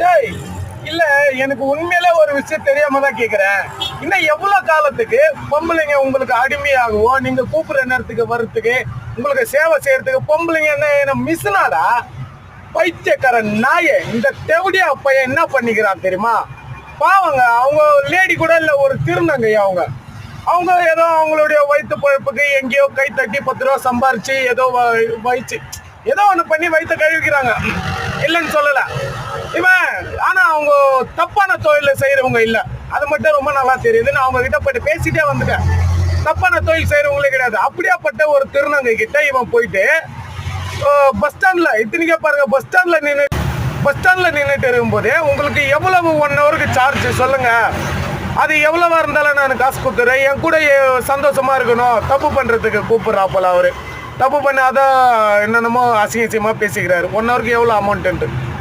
டேய் இல்ல, எனக்கு உண்மையில ஒரு விஷயம் தெரியாம தான் கேக்குறேன். இன்னும் எவ்வளவு காலத்துக்கு பொம்பளைங்க உங்களுக்கு அடிமையாகவோ, நீங்க கூப்பிடுற நேரத்துக்கு வர்றதுக்கு, உங்களுக்கு சேவை செய்யறதுக்கு பொம்பளைங்க என்ன மிஸ்னாடா? பைத்தியக்கார நாயே, இந்த தெவடியா பையன் என்ன பண்ணிக்கிறான் தெரியுமா? பாவங்க, அவங்க லேடி கூட இல்ல, ஒரு திருநங்கையா அவங்க. அவங்க ஏதோ அவங்களுடைய வயிற்று பழப்புக்கு எங்கேயோ கை தட்டி 10 ரூபா சம்பாரிச்சு ஏதோ வயிற்று ஏதோ ஒண்ணு பண்ணி வயிற்ற கழுவிக்கிறாங்க, இல்லைன்னு சொல்லல இவன். ஆனா அவங்க தப்பான தொழில செய்யறவங்க இல்ல, அது மட்டும் ரொம்ப நல்லா தெரியுது. நான் அவங்க கிட்ட போயிட்டு பேசிட்டே வந்துட்டேன். தப்பான தொழில் செய்யறவங்களே கிடையாது. அப்படியாப்பட்ட ஒரு திருநங்கை கிட்ட இவன் போயிட்டு பஸ் ஸ்டாண்ட்ல, இத்தனைக்கே பாருங்க, பஸ் ஸ்டாண்ட்ல நின்றுட்டு இருக்கும்போதே உங்களுக்கு எவ்வளவு 1 ஹவருக்கு சார்ஜ் சொல்லுங்க. அது எவ்வளவா இருந்தாலும் நான் காசு கொடுத்துறேன், என் கூட சந்தோஷமா இருக்கணும். தப்பு பண்றதுக்கு கூப்பிடுறா போல அவரு. தப்பு பண்ணி அதான் என்னென்னமோ அசிங்கமா பேசிக்கிறாரு. 1 ஹவருக்கு எவ்வளவு அமௌண்ட்.